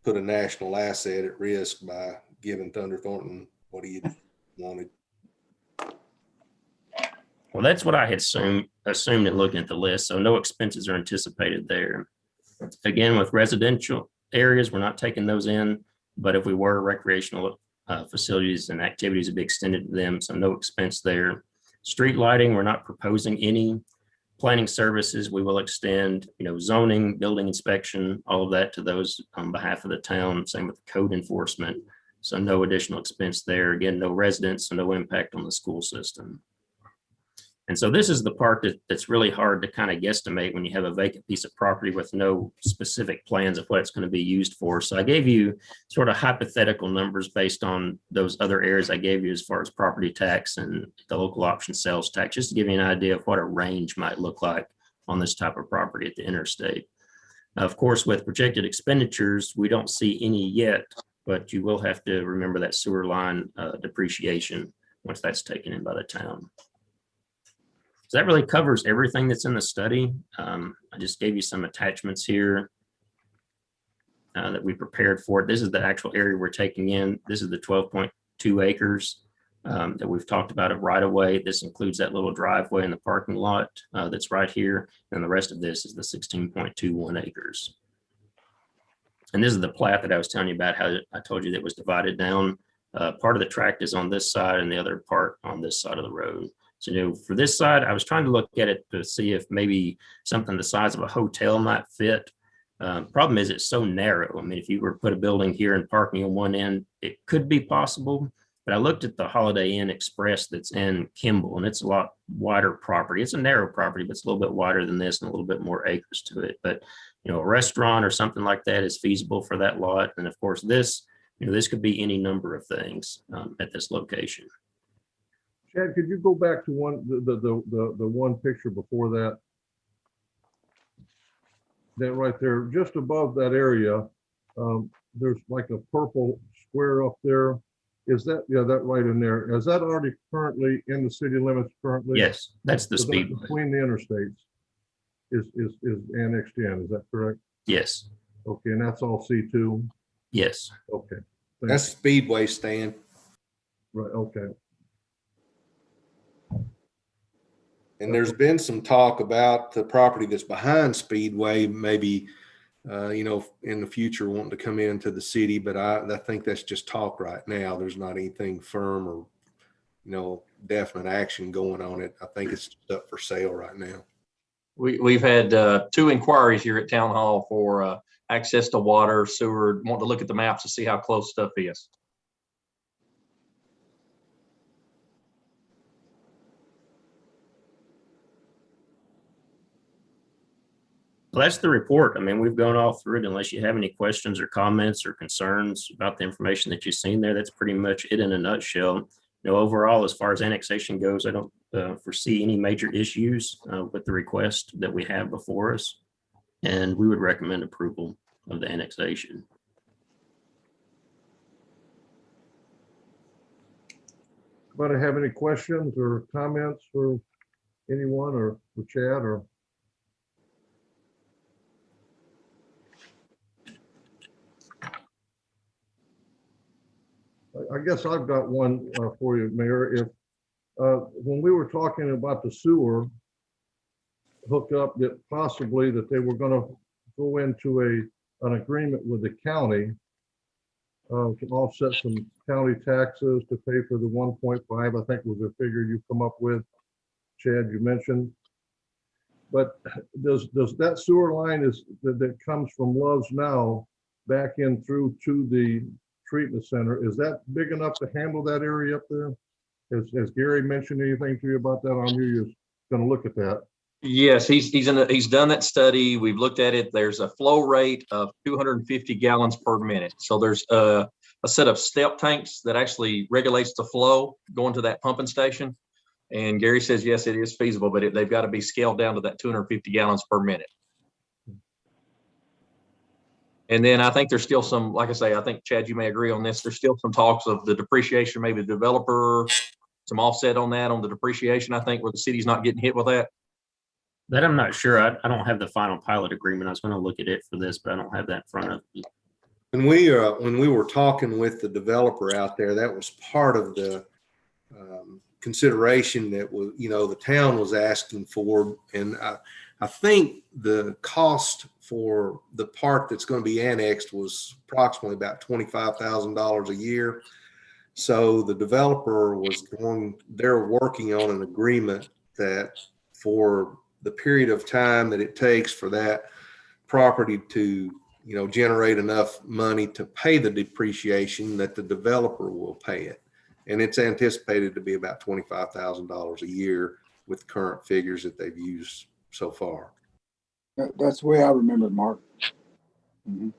put a national asset at risk by giving Thunder Thornton what he wanted. Well, that's what I had assumed in looking at the list. So no expenses are anticipated there. Again, with residential areas, we're not taking those in, but if we were, recreational facilities and activities would be extended to them. So no expense there. Street lighting, we're not proposing any. Planning services, we will extend, zoning, building inspection, all of that to those on behalf of the town. Same with code enforcement. So no additional expense there. Again, no residents, so no impact on the school system. And so this is the part that's really hard to kind of guesstimate when you have a vacant piece of property with no specific plans of what it's going to be used for. So I gave you sort of hypothetical numbers based on those other areas I gave you as far as property tax and the local option sales tax, just to give you an idea of what a range might look like on this type of property at the interstate. Of course, with projected expenditures, we don't see any yet, but you will have to remember that sewer line depreciation once that's taken in by the town. So that really covers everything that's in the study. I just gave you some attachments here that we prepared for it. This is the actual area we're taking in. This is the 12.2 acres that we've talked about it right away. This includes that little driveway in the parking lot that's right here. And the rest of this is the 16.21 acres. And this is the plat that I was telling you about, how I told you that was divided down. Part of the tract is on this side and the other part on this side of the road. So, for this side, I was trying to look at it to see if maybe something the size of a hotel might fit. Problem is it's so narrow. I mean, if you were to put a building here and parking on one end, it could be possible. But I looked at the Holiday Inn Express that's in Kimball, and it's a lot wider property. It's a narrow property, but it's a little bit wider than this and a little bit more acres to it. But, a restaurant or something like that is feasible for that lot. And of course, this could be any number of things at this location. Chad, could you go back to the one picture before that? That right there, just above that area, there's like a purple square up there. Is that, that right in there? Is that already currently in the city limits currently? Yes, that's the So that speedway. between the interstates is annexed in, is that correct? Yes, Okay, and that's all C2? yes. Okay. That's Speedway, Stan. Right, okay. And there's been some talk about the property that's behind Speedway, maybe, in the future wanting to come into the city, but I think that's just talk right now. There's not anything firm or, definite action going on it. I think it's just up for sale right now. We've had 2 inquiries here at Town Hall for access to water, sewer, want to look at the maps to see how close stuff is. Well, that's the report. I mean, we've gone all through it. Unless you have any questions or comments or concerns about the information that you've seen there, that's pretty much it in a nutshell. Overall, as far as annexation goes, I don't foresee any major issues with the request that we have before us. And we would recommend approval of the annexation. Anybody have any questions or comments for anyone or for Chad or? I guess I've got one for you, Mayor. If when we were talking about the sewer hookup, that possibly that they were going to go into an agreement with the county to offset some county taxes to pay for the 1.5, I think was the figure you come up with, Chad, you mentioned. But does that sewer line that comes from Love's now back in through to the treatment center, is that big enough to handle that area up there? Has Gary mentioned anything to you about that? I knew you was going to look at that. Yes, he's done that study. We've looked at it. There's a flow rate of 250 gallons per minute. So there's a set of step tanks that actually regulates the flow going to that pumping station. And Gary says, yes, it is feasible, but they've got to be scaled down to that 250 gallons per minute. And then I think there's still some, like I say, I think Chad, you may agree on this. There's still some talks of the depreciation, maybe the developer, some offset on that, on the depreciation, I think, where the city's not getting hit with that. That I'm not sure. I don't have the final pilot agreement. I was going to look at it for this, but I don't have that in front of me. When we were talking with the developer out there, that was part of the consideration that was, the town was asking for. And I think the cost for the part that's going to be annexed was approximately about $25,000 a year. So the developer they're working on an agreement that for the period of time that it takes for that property to, generate enough money to pay the depreciation, that the developer will pay it. And it's anticipated to be about $25,000 a year with current figures that they've used so far. That's the way I remember it, Mark. Mhm.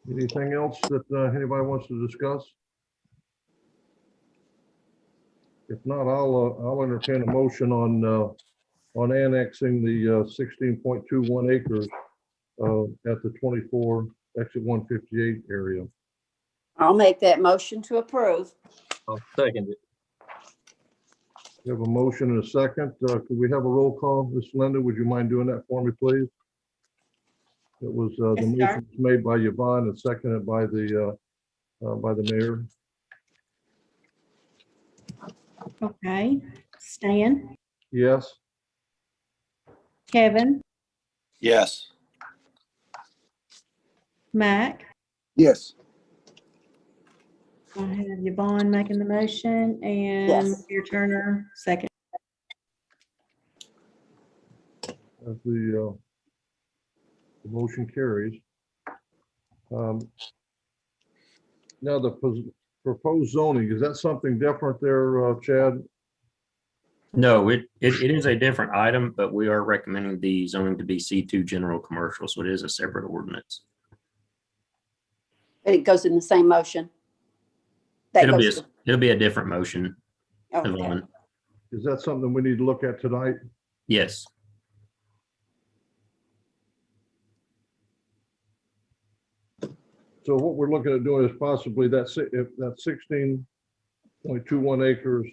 Anything else that anybody wants to discuss? If not, I'll entertain a motion on annexing the 16.21 acres at the 24 exit 158 area. I'll make that motion to approve. I'll second it. We have a motion and a second. Could we have a roll call? Ms. Linda, would you mind doing that for me, please? It was the Yes, sir. motion was made by Yvonne and seconded by the mayor. Okay, Stan, Yes. Kevin, Yes. Mac. Yes. I have Yvonne making the motion and Yes. your Turner second. As the motion carries. Now the proposed zoning, is that something different there, Chad? No, it is a different item, but we are recommending the zoning to be C2 general commercial. So it is a separate ordinance. It goes in the same motion. That It'll goes be a different motion. okay. Yvonne. Is that something we need to look at tonight? Yes. So what we're looking at doing is possibly that 16.21 acres,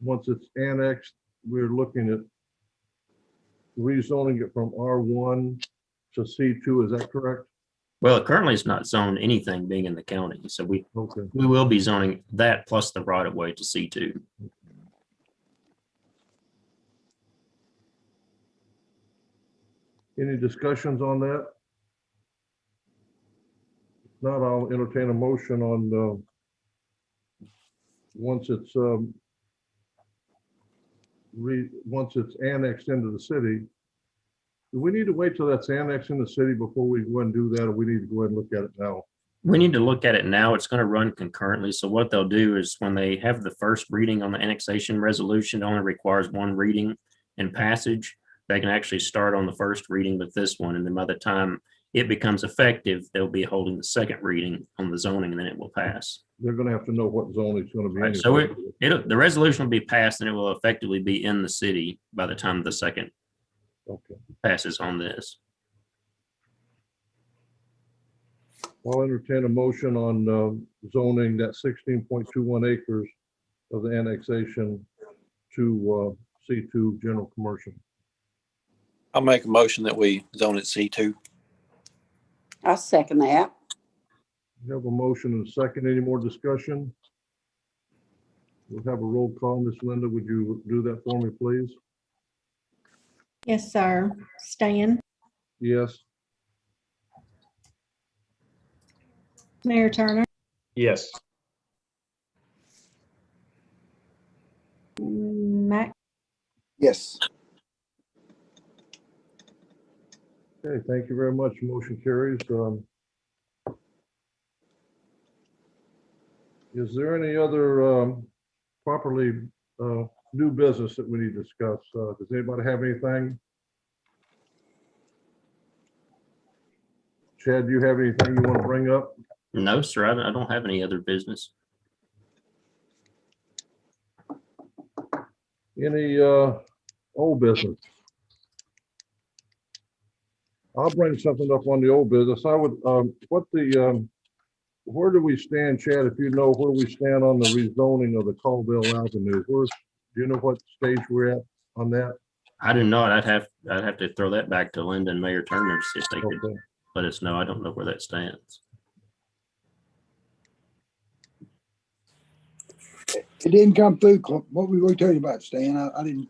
once it's annexed, we're looking at rezoning it from R1 to C2. Is that correct? Well, currently it's not zoned anything being in the county. So we Okay. will be zoning that plus the right of way to C2. Any discussions on that? If not, I'll entertain a motion on once it's annexed into the city. Do we need to wait till that's annexed in the city before we go and do that, or we need to go ahead and look at it now? We need to look at it now. It's going to run concurrently. So what they'll do is when they have the first reading on the annexation resolution, it only requires one reading and passage. They can actually start on the first reading with this one. And then by the time it becomes effective, they'll be holding the second reading on the zoning, and then it will pass. They're gonna have to know what zone it's gonna be. Right, so the resolution will be passed and it will effectively be in the city by the time the second Okay. passes on this. I'll entertain a motion on zoning that 16.21 acres of the annexation to C2 general commercial. I'll make a motion that we zone it C2. I'll second that. We have a motion and a second. Any more discussion? We'll have a roll call. Miss Linda, would you do that for me, please? Yes, sir. Stan, Yes. Mayor Turner, Yes. Mac, Yes. Okay, thank you very much. Motion carries. Is there any other properly new business that we need to discuss? Does anybody have anything? Chad, do you have anything you want to bring up? No, sir, I don't have any other business. Any old business? I'll bring something up on the old business. I would, where do we stand, Chad, if you know where we stand on the rezoning of the Colville Avenue? Do you know what stage we're at on that? I do not. I'd have to throw that back to Linda and Mayor Turner to see if they could Okay. let us know. I don't know where that stands. It didn't come through. What we were talking about, Stan? I didn't.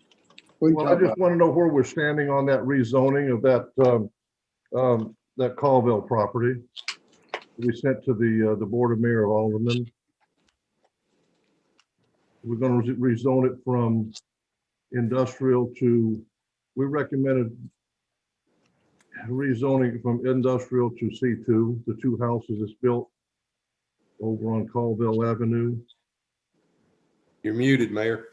What you Well, I talking just about? want to know where we're standing on that rezoning of that Colville property. We sent to the Board of Mayor of Aldermen. We're going to rezone it from industrial to, we recommended rezoning from industrial to C2, the two houses that's built over on Colville Avenue. You're muted, Mayor.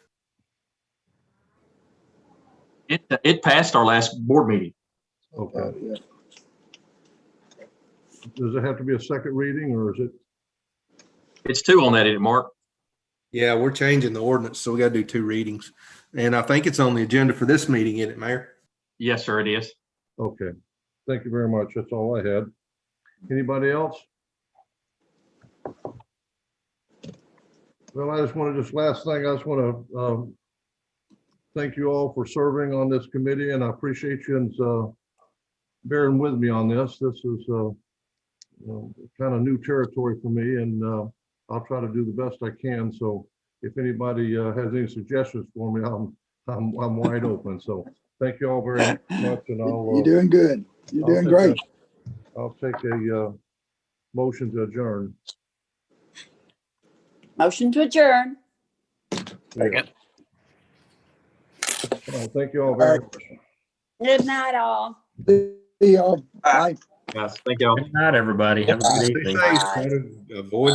It passed our last board meeting. Okay. Yeah. Does it have to be a second reading or is it? It's two on that, isn't it, Mark? Yeah, we're changing the ordinance, so we got to do two readings. And I think it's on the agenda for this meeting, isn't it, Mayor? Yes, sir, it is. Okay. Thank you very much. That's all I had. Anybody else? Well, I just want to, this last thing, I just want to thank you all for serving on this committee, and I appreciate you bearing with me on this. This is kind of new territory for me, and I'll try to do the best I can. So if anybody has any suggestions for me, I'm wide open. So thank you all very much, and You're doing good. You're doing great. I'll take a motion to adjourn. Motion to adjourn. Second. Thank you all very much. Good night, all. See y'all. Bye. Yes, thank y'all. Good night, everybody. Have a good Stay evening. safe. Try to avoid